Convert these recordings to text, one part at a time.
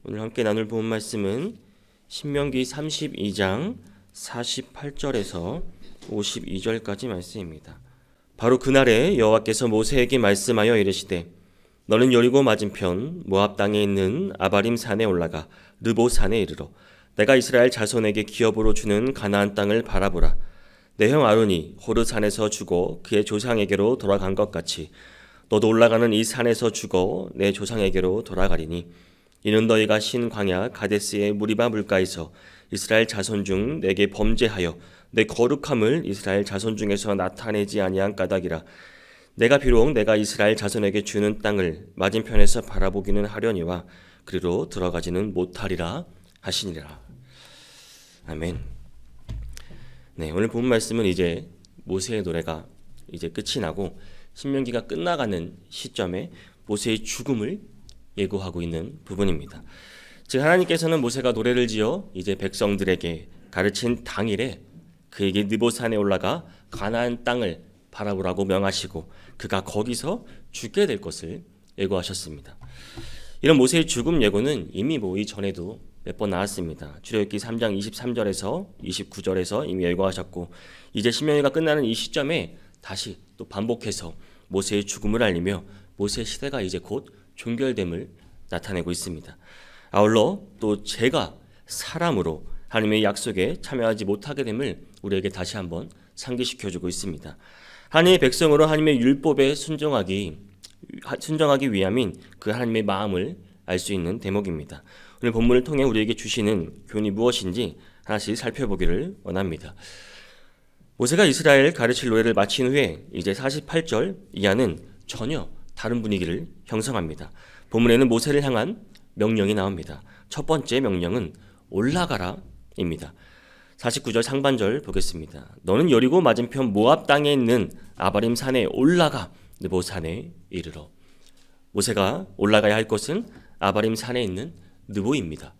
오늘 함께 나눌 본 말씀은 신명기 32장 48절에서 52절까지 말씀입니다. 바로 그날에 여호와께서 모세에게 말씀하여 이르시되 너는 여리고 맞은편 모압 땅에 있는 아바림 산에 올라가 르보 산에 이르러 내가 이스라엘 자손에게 기업으로 주는 가나안 땅을 바라보라. 내 형 아론이 호르 산에서 죽어 그의 조상에게로 돌아간 것 같이 너도 올라가는 이 산에서 죽어 내 조상에게로 돌아가리니 이는 너희가 신 광야 가데스의 무리바 물가에서 이스라엘 자손 중 내게 범죄하여 내 거룩함을 이스라엘 자손 중에서 나타내지 아니한 까닭이라. 내가 비록 내가 이스라엘 자손에게 주는 땅을 맞은편에서 바라보기는 하려니와 그리로 들어가지는 못하리라 하시니라. 아멘. 네, 오늘 본 말씀은 이제 모세의 노래가 이제 끝이 나고 신명기가 끝나가는 시점에 모세의 죽음을 예고하고 있는 부분입니다. 즉 하나님께서는 모세가 노래를 지어 이제 백성들에게 가르친 당일에 그에게 느보산에 올라가 가나안 땅을 바라보라고 명하시고 그가 거기서 죽게 될 것을 예고하셨습니다. 이런 모세의 죽음 예고는 이미 이전에도 몇 번 나왔습니다. 출애굽기 3장 23절에서 29절에서 이미 예고하셨고 이제 신명기가 끝나는 이 시점에 다시 또 반복해서 모세의 죽음을 알리며 모세의 시대가 이제 곧 종결됨을 나타내고 있습니다. 아울러 또 제가 사람으로 하나님의 약속에 참여하지 못하게 됨을 우리에게 다시 한번 상기시켜주고 있습니다. 하나님의 백성으로 하나님의 율법에 순종하기 위함인 그 하나님의 마음을 알 수 있는 대목입니다. 오늘 본문을 통해 우리에게 주시는 교훈이 무엇인지 하나씩 살펴보기를 원합니다. 모세가 이스라엘 가르칠 노래를 마친 후에 이제 48절 이하는 전혀 다른 분위기를 형성합니다. 본문에는 모세를 향한 명령이 나옵니다. 첫 번째 명령은 올라가라입니다. 49절 상반절 보겠습니다. 너는 여리고 맞은편 모압 땅에 있는 아바림 산에 올라가 느보 산에 이르러. 모세가 올라가야 할 곳은 아바림 산에 있는 느보입니다.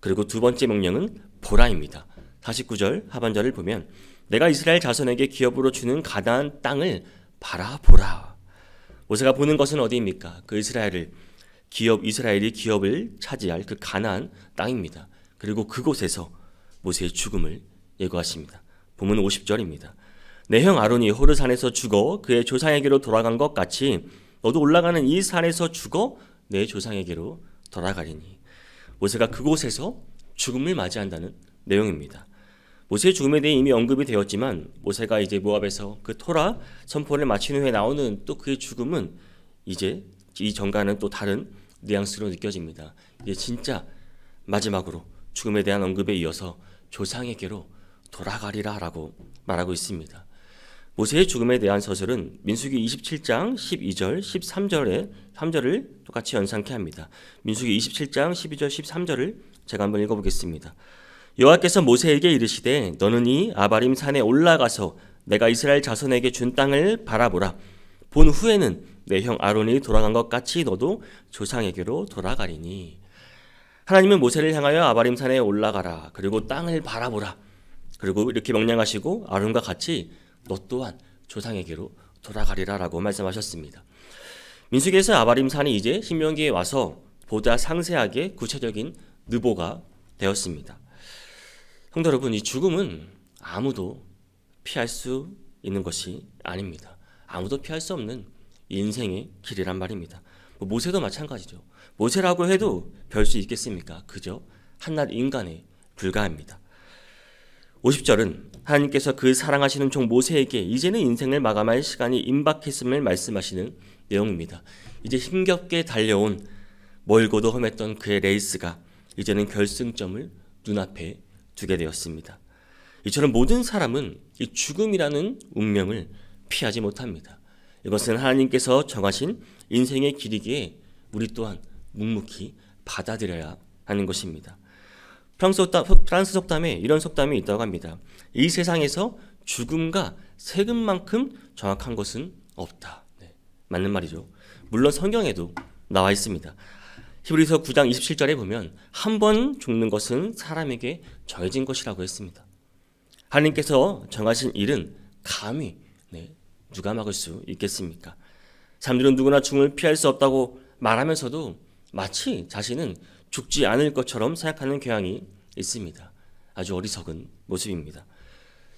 그리고 두 번째 명령은 보라입니다. 49절 하반절을 보면 내가 이스라엘 자손에게 기업으로 주는 가나안 땅을 바라보라. 모세가 보는 것은 어디입니까? 그 이스라엘이 기업을 차지할 그 가나안 땅입니다. 그리고 그곳에서 모세의 죽음을 예고하십니다. 본문 50절입니다. 내 형 아론이 호르 산에서 죽어 그의 조상에게로 돌아간 것 같이 너도 올라가는 이 산에서 죽어 내 조상에게로 돌아가리니. 모세가 그곳에서 죽음을 맞이한다는 내용입니다. 모세의 죽음에 대해 이미 언급이 되었지만 모세가 이제 모압에서 그 토라 선포를 마친 후에 나오는 또 그의 죽음은 이제 이 전과는 또 다른 뉘앙스로 느껴집니다. 이제 진짜 마지막으로 죽음에 대한 언급에 이어서 조상에게로 돌아가리라 라고 말하고 있습니다. 모세의 죽음에 대한 서술은 민수기 27장 12절 3절을 똑같이 연상케 합니다. 민수기 27장 12절 13절을 제가 한번 읽어보겠습니다. 여호와께서 모세에게 이르시되 너는 이 아바림 산에 올라가서 내가 이스라엘 자손에게 준 땅을 바라보라. 본 후에는 내 형 아론이 돌아간 것 같이 너도 조상에게로 돌아가리니. 하나님은 모세를 향하여 아바림 산에 올라가라. 그리고 땅을 바라보라. 그리고 이렇게 명령하시고 아론과 같이 너 또한 조상에게로 돌아가리라 라고 말씀하셨습니다. 민수기에서 아바림 산이 이제 신명기에 와서 보다 상세하게 구체적인 느보가 되었습니다. 성도 여러분, 이 죽음은 아무도 피할 수 있는 것이 아닙니다. 아무도 피할 수 없는 인생의 길이란 말입니다. 모세도 마찬가지죠. 모세라고 해도 별 수 있겠습니까? 그저 한낱 인간에 불과합니다. 50절은 하나님께서 그 사랑하시는 종 모세에게 이제는 인생을 마감할 시간이 임박했음을 말씀하시는 내용입니다. 이제 힘겹게 달려온 멀고도 험했던 그의 레이스가 이제는 결승점을 눈앞에 두게 되었습니다. 이처럼 모든 사람은 이 죽음이라는 운명을 피하지 못합니다. 이것은 하나님께서 정하신 인생의 길이기에 우리 또한 묵묵히 받아들여야 하는 것입니다. 프랑스 속담에 이런 속담이 있다고 합니다. 이 세상에서 죽음과 세금만큼 정확한 것은 없다. 네, 맞는 말이죠. 물론 성경에도 나와 있습니다. 히브리서 9장 27절에 보면 한 번 죽는 것은 사람에게 정해진 것이라고 했습니다. 하나님께서 정하신 일은 감히 누가 막을 수 있겠습니까? 사람들은 누구나 죽음을 피할 수 없다고 말하면서도 마치 자신은 죽지 않을 것처럼 생각하는 경향이 있습니다. 아주 어리석은 모습입니다.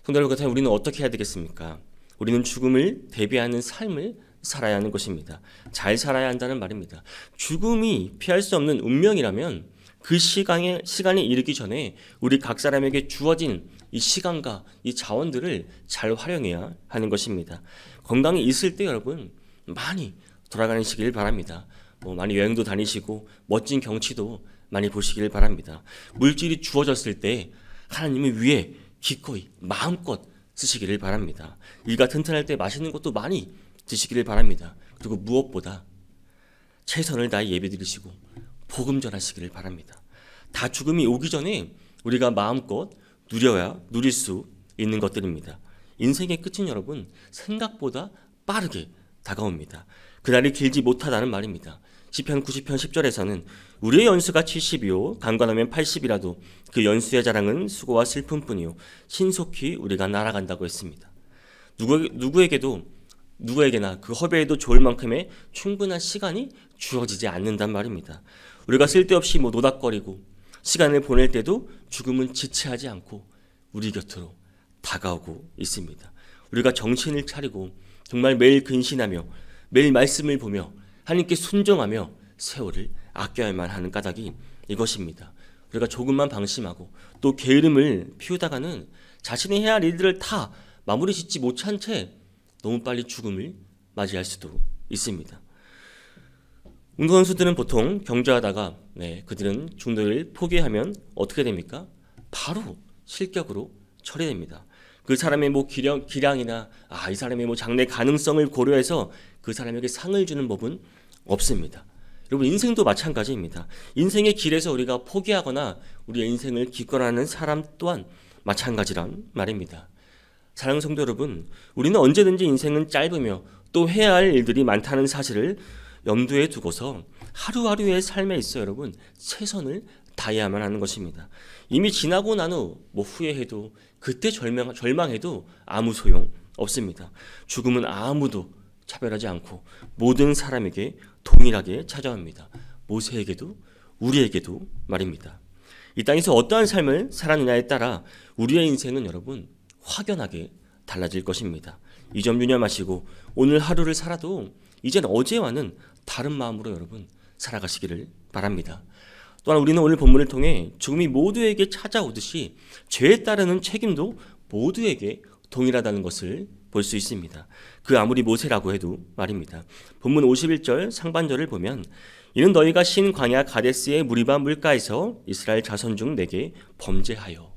성도 여러분, 그렇다면 우리는 어떻게 해야 되겠습니까? 우리는 죽음을 대비하는 삶을 살아야 하는 것입니다. 잘 살아야 한다는 말입니다. 죽음이 피할 수 없는 운명이라면 그 시간에 이르기 전에 우리 각 사람에게 주어진 이 시간과 이 자원들을 잘 활용해야 하는 것입니다. 건강이 있을 때 여러분 많이 돌아다니시길 바랍니다. 많이 여행도 다니시고 멋진 경치도 많이 보시길 바랍니다. 물질이 주어졌을 때 하나님의 위에 기꺼이 마음껏 쓰시기를 바랍니다. 일가 튼튼할 때 맛있는 것도 많이 드시기를 바랍니다. 그리고 무엇보다 최선을 다해 예배드리시고 복음 전하시기를 바랍니다. 다 죽음이 오기 전에 우리가 마음껏 누릴 수 있는 것들입니다. 인생의 끝은 여러분 생각보다 빠르게 다가옵니다. 그날이 길지 못하다는 말입니다. 시편 90편 10절에서는 우리의 연수가 70이요 강건하면 80이라도 그 연수의 자랑은 수고와 슬픔뿐이요 신속히 우리가 날아간다고 했습니다. 누구에게나 그 허배에도 좋을 만큼의 충분한 시간이 주어지지 않는단 말입니다. 우리가 쓸데없이 노닥거리고 시간을 보낼 때도 죽음은 지체하지 않고 우리 곁으로 다가오고 있습니다. 우리가 정신을 차리고 정말 매일 근신하며 매일 말씀을 보며 하나님께 순종하며 세월을 아껴야만 하는 까닭이 이것입니다. 우리가 조금만 방심하고 또 게으름을 피우다가는 자신이 해야 할 일들을 다 마무리 짓지 못한 채 너무 빨리 죽음을 맞이할 수도 있습니다. 운동선수들은 보통 경주하다가 그들은 중도를 포기하면 어떻게 됩니까? 바로 실격으로 처리됩니다. 그 사람의 기량이나 이 사람의 장래 가능성을 고려해서 그 사람에게 상을 주는 법은 없습니다. 여러분 인생도 마찬가지입니다. 인생의 길에서 우리가 포기하거나 우리의 인생을 기권하는 사람 또한 마찬가지란 말입니다. 사랑하는 성도 여러분, 우리는 언제든지 인생은 짧으며 또 해야 할 일들이 많다는 사실을 염두에 두고서 하루하루의 삶에 있어 여러분 최선을 다해야만 하는 것입니다. 이미 지나고 난 후 후회해도 그때 절망해도 아무 소용 없습니다. 죽음은 아무도 차별하지 않고 모든 사람에게 동일하게 찾아옵니다. 모세에게도 우리에게도 말입니다. 이 땅에서 어떠한 삶을 살았느냐에 따라 우리의 인생은 여러분 확연하게 달라질 것입니다. 이 점 유념하시고 오늘 하루를 살아도 이젠 어제와는 다른 마음으로 여러분 살아가시기를 바랍니다. 또한 우리는 오늘 본문을 통해 죽음이 모두에게 찾아오듯이 죄에 따르는 책임도 모두에게 동일하다는 것을 볼 수 있습니다. 그 아무리 모세라고 해도 말입니다. 본문 51절 상반절을 보면 이는 너희가 신 광야 가데스의 무리바 물가에서 이스라엘 자손 중 내게 범죄하여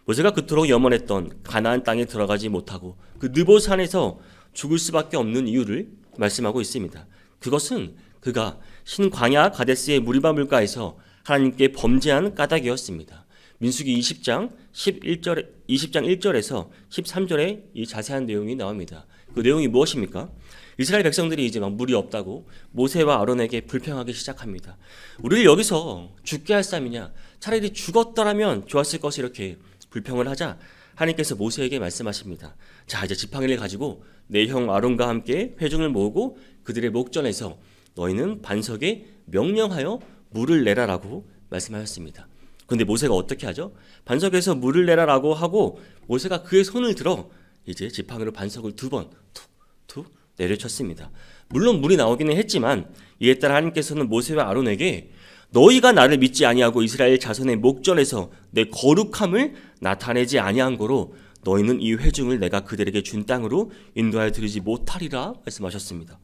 모세가 그토록 염원했던 가나안 땅에 들어가지 못하고 그 느보산에서 죽을 수밖에 없는 이유를 말씀하고 있습니다. 그것은 그가 신 광야 가데스의 무리바 물가에서 하나님께 범죄한 까닭이었습니다. 민수기 20장 1절에서 13절에 이 자세한 내용이 나옵니다. 그 내용이 무엇입니까? 이스라엘 백성들이 이제 물이 없다고 모세와 아론에게 불평하기 시작합니다. 우리를 여기서 죽게 할 삶이냐? 차라리 죽었더라면 좋았을 것이 이렇게 불평을 하자 하나님께서 모세에게 말씀하십니다. 자, 이제 지팡이를 가지고 내 형 아론과 함께 회중을 모으고 그들의 목전에서 너희는 반석에 명령하여 물을 내라라고 말씀하셨습니다. 그런데 모세가 어떻게 하죠? 반석에서 물을 내라라고 하고 모세가 그의 손을 들어 이제 지팡이로 반석을 2번 툭툭 내려쳤습니다. 물론 물이 나오기는 했지만 이에 따라 하나님께서는 모세와 아론에게 너희가 나를 믿지 아니하고 이스라엘 자손의 목전에서 내 거룩함을 나타내지 아니한 거로 너희는 이 회중을 내가 그들에게 준 땅으로 인도하여 드리지 못하리라 말씀하셨습니다.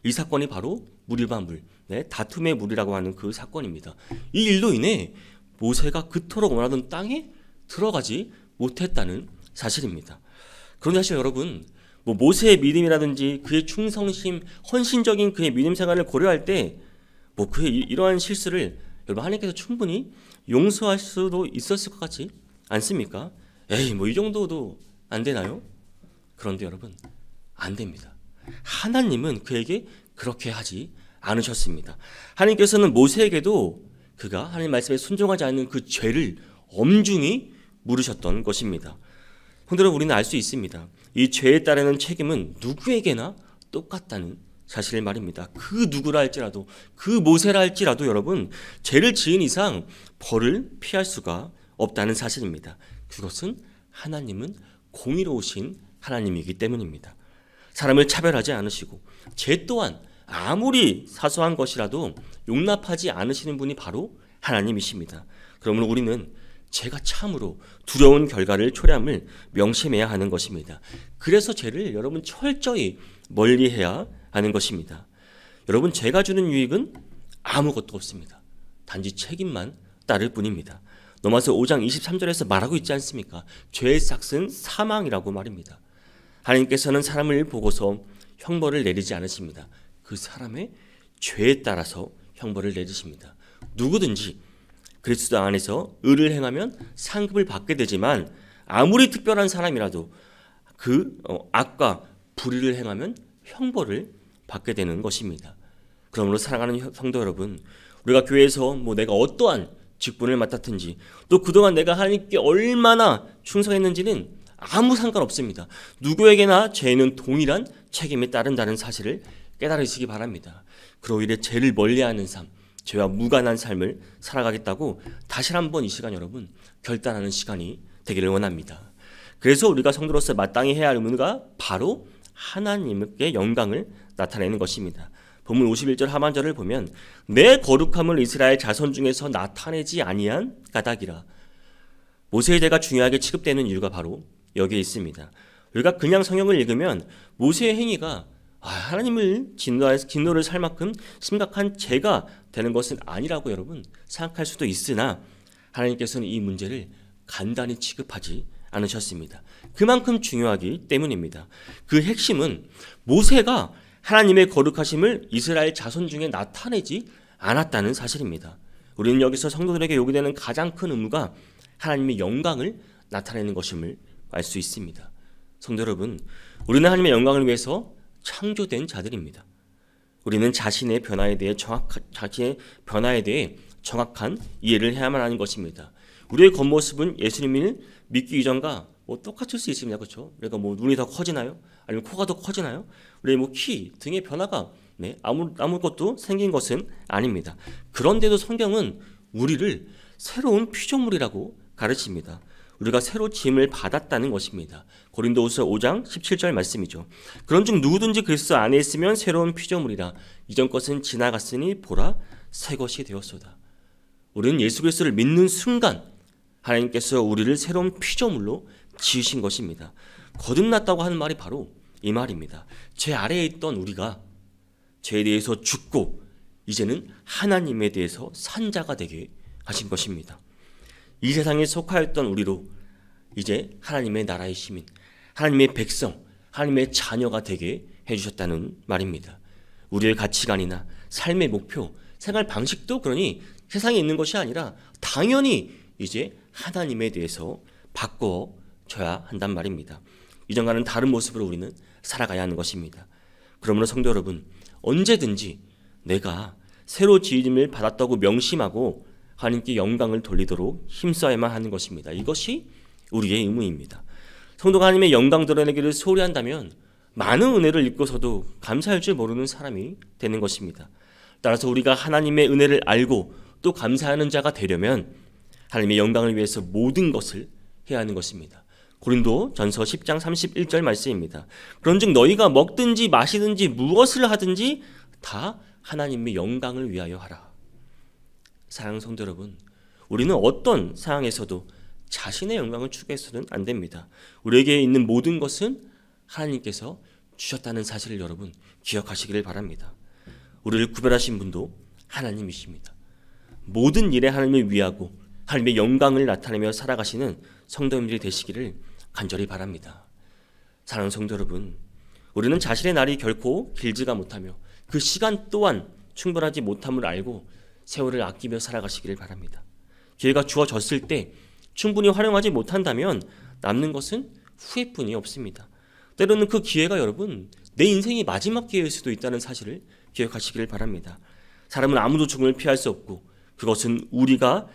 이 사건이 바로 무리바 물, 다툼의 물이라고 하는 그 사건입니다. 이 일로 인해 모세가 그토록 원하던 땅에 들어가지 못했다는 사실입니다. 그런데 사실 여러분 모세의 믿음이라든지 그의 충성심, 헌신적인 그의 믿음 생활을 고려할 때 그의 이러한 실수를 여러분 하나님께서 충분히 용서할 수도 있었을 것 같지 않습니까? 이 정도도 안 되나요? 그런데 여러분 안 됩니다. 하나님은 그에게 그렇게 하지 않으셨습니다. 하나님께서는 모세에게도 그가 하나님 말씀에 순종하지 않는 그 죄를 엄중히 물으셨던 것입니다. 성도들 우리는 알 수 있습니다. 이 죄에 따르는 책임은 누구에게나 똑같다는 사실 말입니다. 그 누구라 할지라도, 그 모세라 할지라도 여러분, 죄를 지은 이상 벌을 피할 수가 없다는 사실입니다. 그것은 하나님은 공의로우신 하나님이기 때문입니다. 사람을 차별하지 않으시고 죄 또한 아무리 사소한 것이라도 용납하지 않으시는 분이 바로 하나님이십니다. 그러므로 우리는 죄가 참으로 두려운 결과를 초래함을 명심해야 하는 것입니다. 그래서 죄를 여러분 철저히 멀리해야 하는 것입니다. 여러분, 죄가 주는 유익은 아무것도 없습니다. 단지 책임만 따를 뿐입니다. 로마서 5장 23절에서 말하고 있지 않습니까? 죄의 삭은 사망이라고 말입니다. 하나님께서는 사람을 보고서 형벌을 내리지 않으십니다. 그 사람의 죄에 따라서 형벌을 내리십니다. 누구든지 그리스도 안에서 의를 행하면 상급을 받게 되지만 아무리 특별한 사람이라도 그 악과 불의를 행하면 형벌을 받게 되는 것입니다. 그러므로 사랑하는 성도 여러분, 우리가 교회에서 내가 어떠한 직분을 맡았든지 또 그동안 내가 하나님께 얼마나 충성했는지는 아무 상관없습니다. 누구에게나 죄는 동일한 책임에 따른다는 사실을 깨달으시기 바랍니다. 그로 인해 죄를 멀리하는 삶, 죄와 무관한 삶을 살아가겠다고 다시 한번 이 시간 여러분 결단하는 시간이 되기를 원합니다. 그래서 우리가 성도로서 마땅히 해야 할 의무가 바로 하나님께 영광을 나타내는 것입니다. 본문 51절 하반절을 보면 내 거룩함을 이스라엘 자손 중에서 나타내지 아니한 까닭이라. 모세의 죄가 중요하게 취급되는 이유가 바로 여기에 있습니다. 우리가 그냥 성경을 읽으면 모세의 행위가 하나님을 진노를 살 만큼 심각한 죄가 되는 것은 아니라고 여러분 생각할 수도 있으나 하나님께서는 이 문제를 간단히 취급하지 않으셨습니다. 그만큼 중요하기 때문입니다. 그 핵심은 모세가 하나님의 거룩하심을 이스라엘 자손 중에 나타내지 않았다는 사실입니다. 우리는 여기서 성도들에게 요구되는 가장 큰 의무가 하나님의 영광을 나타내는 것임을 알 수 있습니다. 성도 여러분, 우리는 하나님의 영광을 위해서 창조된 자들입니다. 우리는 자신의 변화에 대해 정확한 이해를 해야만 하는 것입니다. 우리의 겉모습은 예수님을 믿기 이전과 똑같을 수 있습니다. 그렇죠? 우리가 눈이 더 커지나요? 아니면 코가 더 커지나요? 우리의 키 등의 변화가 아무것도 생긴 것은 아닙니다. 그런데도 성경은 우리를 새로운 피조물이라고 가르칩니다. 우리가 새로 지음을 받았다는 것입니다. 고린도후서 5장 17절 말씀이죠. 그런즉 누구든지 그리스도 안에 있으면 새로운 피조물이라. 이전 것은 지나갔으니 보라 새 것이 되었소이다. 우리는 예수 그리스도를 믿는 순간 하나님께서 우리를 새로운 피조물로 지으신 것입니다. 거듭났다고 하는 말이 바로 이 말입니다. 죄 아래에 있던 우리가 죄에 대해서 죽고 이제는 하나님에 대해서 산 자가 되게 하신 것입니다. 이 세상에 속하였던 우리로 이제 하나님의 나라의 시민, 하나님의 백성, 하나님의 자녀가 되게 해주셨다는 말입니다. 우리의 가치관이나 삶의 목표, 생활 방식도 그러니 세상에 있는 것이 아니라 당연히 이제 하나님에 대해서 바꿔줘야 한단 말입니다. 이전과는 다른 모습으로 우리는 살아가야 하는 것입니다. 그러므로 성도 여러분, 언제든지 내가 새로 지음을 받았다고 명심하고 하나님께 영광을 돌리도록 힘써야만 하는 것입니다. 이것이 우리의 의무입니다. 성도가 하나님의 영광 드러내기를 소홀히 한다면 많은 은혜를 입고서도 감사할 줄 모르는 사람이 되는 것입니다. 따라서 우리가 하나님의 은혜를 알고 또 감사하는 자가 되려면 하나님의 영광을 위해서 모든 것을 해야 하는 것입니다. 고린도전서 10장 31절 말씀입니다. 그런즉 너희가 먹든지 마시든지 무엇을 하든지 다 하나님의 영광을 위하여 하라. 사랑하는 성도 여러분, 우리는 어떤 상황에서도 자신의 영광을 추구해서는 안 됩니다. 우리에게 있는 모든 것은 하나님께서 주셨다는 사실을 여러분 기억하시기를 바랍니다. 우리를 구별하신 분도 하나님이십니다. 모든 일에 하나님을 위하고 하나님의 영광을 나타내며 살아가시는 성도님들이 되시기를 간절히 바랍니다. 사랑하는 성도 여러분, 우리는 자신의 날이 결코 길지가 못하며 그 시간 또한 충분하지 못함을 알고 세월을 아끼며 살아가시기를 바랍니다. 기회가 주어졌을 때 충분히 활용하지 못한다면 남는 것은 후회뿐이 없습니다. 때로는 그 기회가 여러분 내 인생의 마지막 기회일 수도 있다는 사실을 기억하시기를 바랍니다. 사람은 아무도 죽음을 피할 수 없고 그것은 우리가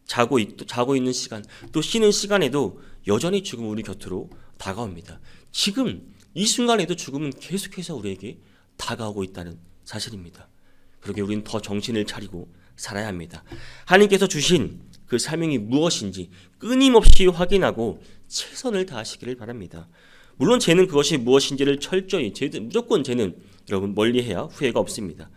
자고 있는 시간 또 쉬는 시간에도 여전히 죽음은 우리 곁으로 다가옵니다. 지금 이 순간에도 죽음은 계속해서 우리에게 다가오고 있다는 사실입니다. 그러게 우리는 더 정신을 차리고 살아야 합니다. 하나님께서 주신 그 사명이 무엇인지 끊임없이 확인하고 최선을 다하시기를 바랍니다. 물론 죄는 그것이 무엇인지를 철저히 무조건 죄는 여러분 멀리해야 후회가 없습니다.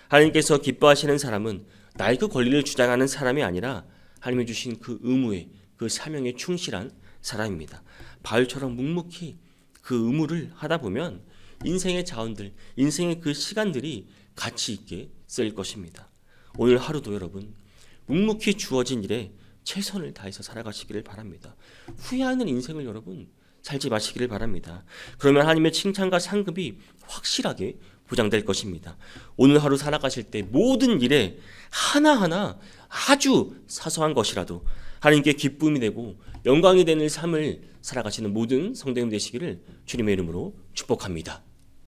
하나님께서 기뻐하시는 사람은 나의 그 권리를 주장하는 사람이 아니라 하나님이 주신 그 의무에 그 사명에 충실한 사람입니다. 바울처럼 묵묵히 그 의무를 하다 보면 인생의 자원들, 인생의 그 시간들이 가치 있게 쓰일 것입니다. 오늘 하루도 여러분 묵묵히 주어진 일에 최선을 다해서 살아가시기를 바랍니다. 후회하는 인생을 여러분 살지 마시기를 바랍니다. 그러면 하나님의 칭찬과 상급이 확실하게 보장될 것입니다. 오늘 하루 살아가실 때 모든 일에 하나하나 아주 사소한 것이라도 하나님께 기쁨이 되고 영광이 되는 삶을 살아가시는 모든 성도님 되시기를 주님의 이름으로 축복합니다.